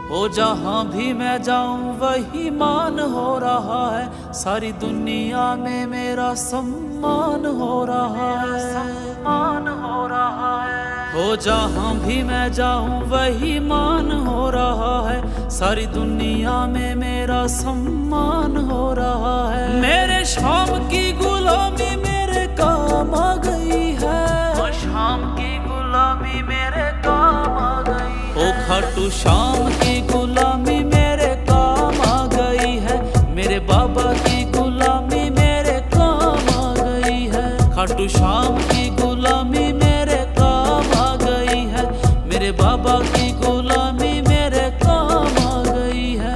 ओ जहाँ भी मैं जाऊँ वही मान हो रहा है, सारी दुनिया में मेरा सम्मान हो रहा है, सम्मान हो रहा है। ओ जहाँ भी मैं जाऊँ वही मान हो रहा है, सारी दुनिया में मेरा सम्मान हो रहा है। मेरे शाम की गुलामी मेरे काम आ गई है, ओ शाम की गुलामी मेरे काम आ गई है। ओ खाटू शाम की गुलामी मेरे काम आ गई है, मेरे बाबा की गुलामी मेरे काम आ गई है। खाटू शाम की गुलामी मेरे काम आ गई है, मेरे बाबा की गुलामी मेरे काम आ गई है।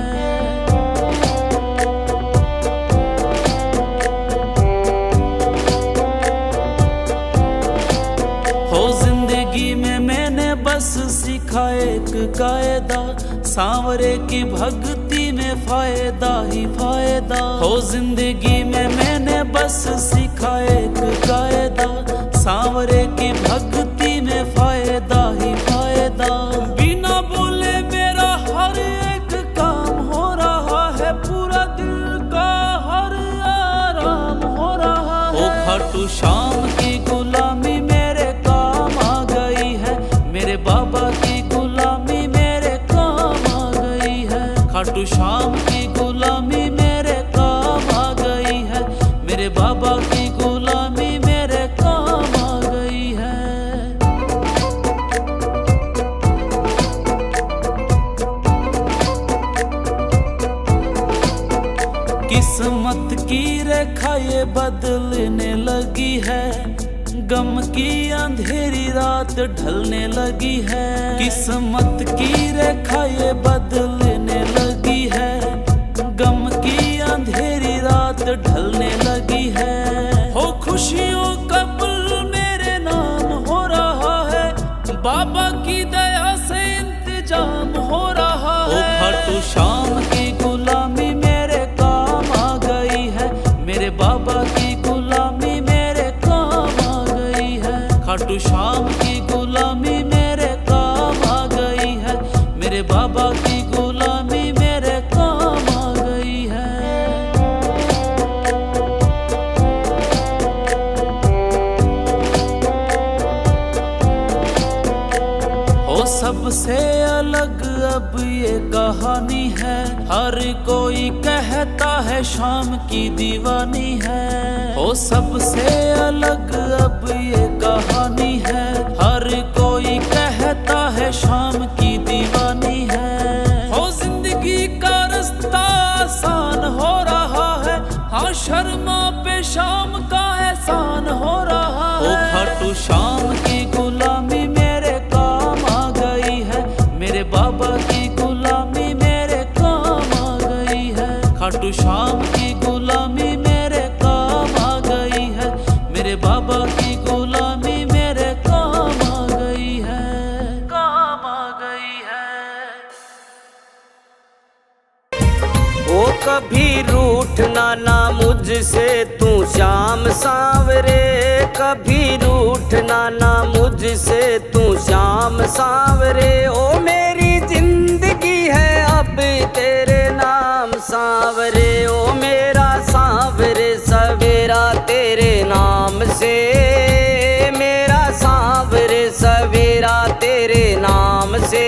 हो जिंदगी में मैंने बस सीखा एक कायदा, सांवरे की भक्ति में फायदा ही फायदा। हो जिंदगी में मैंने बस सीखा एक कायदा, सांवरे की भक्ति में फायदा ही फायदा। बिना बोले मेरा हर एक काम हो रहा है, पूरा दिल का हर आराम हो रहा है। ओ खाटू शाम की गुलामी मेरे काम आ गई है, मेरे बाबा की गुलामी मेरे काम आ गई है। खाटू शाम की गुलामी मेरे काम आ गई है, मेरे बाबा की गुलामी मेरे काम आ गई है। किस्मत की रेखा ये बदलने लगी है, गम की अंधेरी रात ढलने लगी है। किस्मत की रेखा ये बदलने लगी है, गम की अंधेरी रात ढलने लगी है। हो खुशियों का पल मेरे नाम हो रहा है, बाबा की दया से इंतजाम हो रहा है। ओ खाटू शाम की गुलामी मेरे काम आ गई है, मेरे बाबा की गुलामी मेरे काम आ गई है। खाटू शाम की गुलामी मेरे काम आ गई है, मेरे बाबा की गुलामी मेरे काम आ गई है। ओ सबसे अलग अब ये कहानी है, हर कोई कहता है शाम की दीवानी है। ओ सबसे अलग अब ये कहानी है, हर कोई कहता है शाम की दीवानी है। हो जिंदगी का रास्ता आसान हो रहा है, हाँ शर्मा पे शाम का एहसान हो रहा है। ओ खाटू शाम की गुलामी मेरे काम आ गई है, मेरे बाबा की गुलामी मेरे काम आ गई है। खाटू शाम की गुलामी मेरे काम आ गई है, मेरे बाबा की गुलामी मेरे काम आ गई है, काम आ गई है। ओ कभी रूठना ना मुझसे तू श्याम सांवरे, कभी रूठना ना मुझसे तू श्याम सांवरे। ओ मेरी जिंदगी है अब तेरे नाम सांवरे, ओ मेरा सांवरे सवेरा तेरे नाम से, मेरा सांवरे सवेरा तेरे नाम से।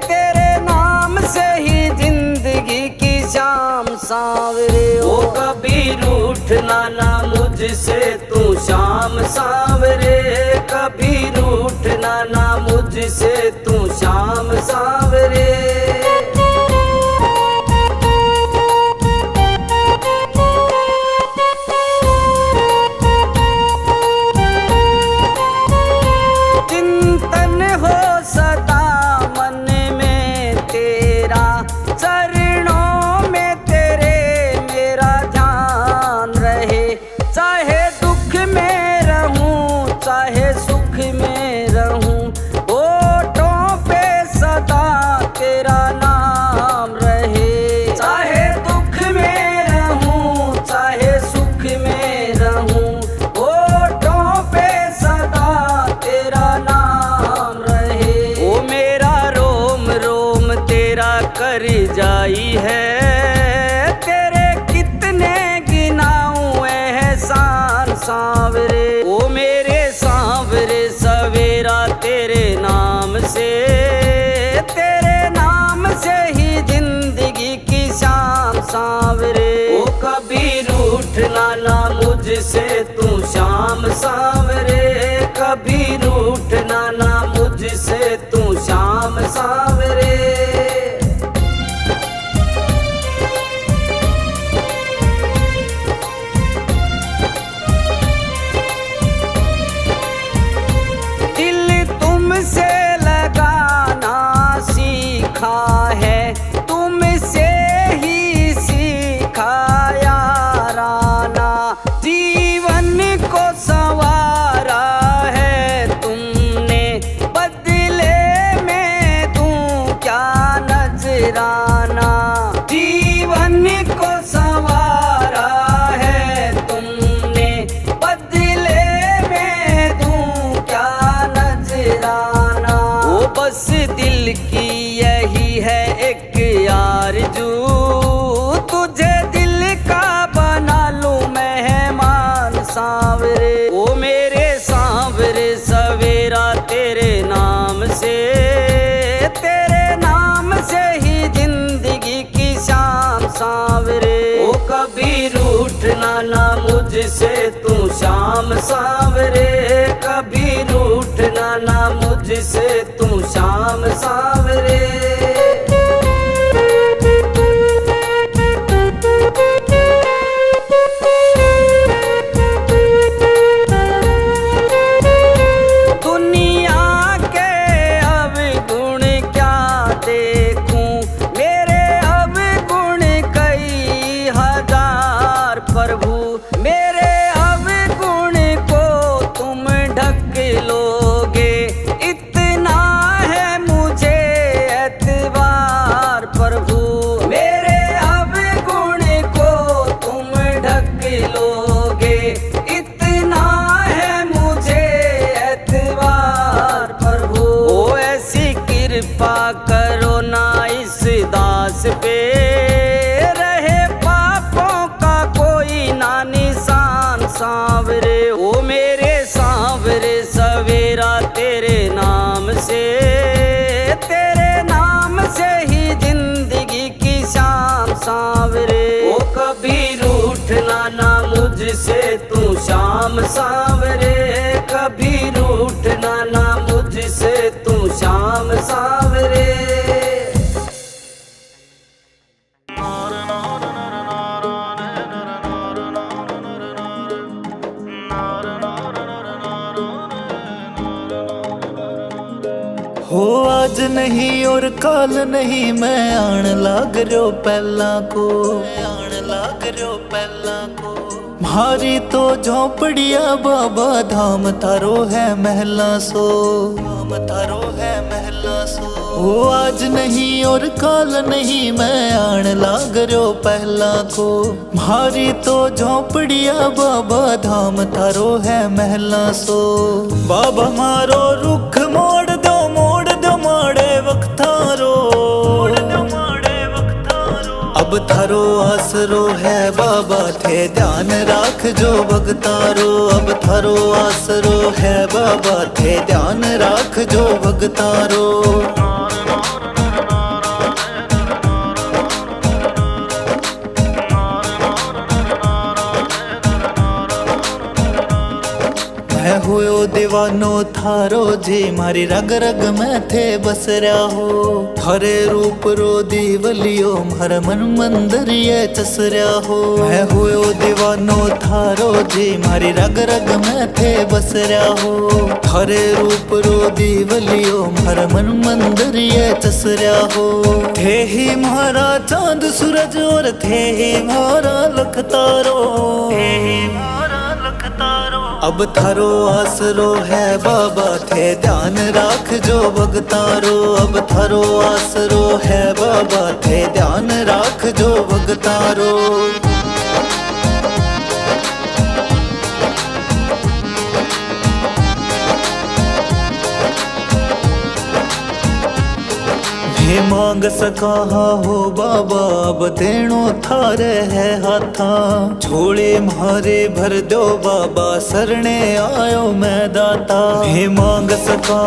तेरे नाम से ही जिंदगी की शाम सांवरे। ओ कभी रूठना ना मुझसे तू शाम सांवरे, कभी रूठना ना मुझसे तू शाम सांवरे। चिंतन हो सदा मन में तेरा, चरणों में तेरे मेरा ध्यान रहे। चाहे दुख में रहूं चाहे सुख में रहूं, होठों पे कर जाई है, तेरे कितने गिनाऊं एहसान सांवरे। ओ मेरे सांवरे सवेरा तेरे नाम से, तेरे नाम से ही जिंदगी की शाम सांवरे। ओ कभी रूठना ना मुझसे तू शाम सांवरे, कभी रूठना ना मुझसे तू शाम सांवरे। दिल तुमसे लगाना सीखा है, तुमसे ही सीखा याराना। जीवन को संवारा है तुमने, बदले में दूं क्या नजराना। जीवन को संवारा है तुमने, बदले में दूं क्या नजराना। ओ बस दिल की यही है एक आरज़ू, तुझे दिल का बना लूं मेहमान सांवरे। ओ मेरे सांवरे सवेरा तेरे नाम से, तेरे नाम से ही जिंदगी की शाम सांवरे। ओ कभी रूठना ना मुझसे तू शाम सांवरे, कभी रूठना ना मुझसे तू शाम सांवरे। दुनिया के अवगुण क्या देखूं, मेरे अवगुण कई हजार प्रभु। मेरे अवगुण को तुम ढक लोगे, इतना है मुझे एतबार प्रभु। मेरे अवगुण को तुम ढक लोगे, इतना है मुझे एतबार प्रभु। ओ ऐसी कृपा करो ना इस दास पे, रहे पापों का कोई ना निशान सांवरे। ओ मेरे सांवरे सवेरा तेरे नाम से, तेरे नाम से ही जिंदगी की शाम सांवरे। ओ कभी रूठना ना मुझसे तू शाम सांवरे, कभी रूठना ना मुझसे तू शाम सांवरे। हो आज नहीं और काल नहीं, मैं आन लाग रहो पहला को, आन लाग रहो पहला को। म्हारी तो झोंपड़िया बाबा धाम थारो है महला सो, धाम थारो है महला सो। हो आज नहीं और काल नहीं, मैं आन लाग रहो पहला को। म्हारी तो झोंपड़िया बाबा धाम थारो है महला सो। बाबा मारो रुख मोड़ दो माड़े वक्तारो, अब थारो आसरो है बाबा थे ध्यान राख जो भगतारो। अब थारो आसरो है बाबा थे ध्यान राख जो भगतारो। मैं हुयो दीवानो थारो जी, मारी रग रग में थे बस रहा हो। थारे रूप रो दीवलियो हर मन मंदिर ये चस रहा हो। मैं हुयो दीवानो थारो जी, मारी रग रग में थे बस रहा हो। थारे रूप रो दीवलियो हर मन मंदिर ये चस रहा हो। थे ही म्हारा चांद सूरज और थे ही म्हारा लख तारो, थे ही म्हारा लख तारो। अब थारो आसरो है बाबा थे ध्यान राख जो भगतारो। अब थारो आसरो है बाबा थे ध्यान राख जो भगतारो। हे मांग सका हो बाबा अब देणो थारे है हाथा झोले म्हारे भर दो बाबा सरणे आयो मैं दाता हे मांग सका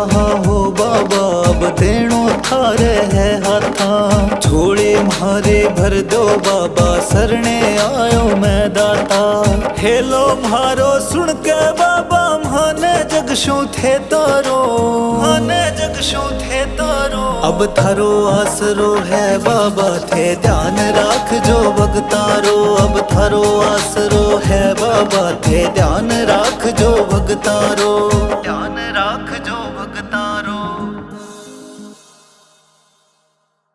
हो बाबा अब देणो थारे है हाथा झोले म्हारे भर दो बाबा सरणे आयो मैं दाता हेलो म्हारो सुन के बाबा माने जगशु थे तारो माने जगशु थे तारो अब थारो आसरो है बाबा थे ध्यान राख जो भगतारो अब थारो आसरो है बाबा थे ध्यान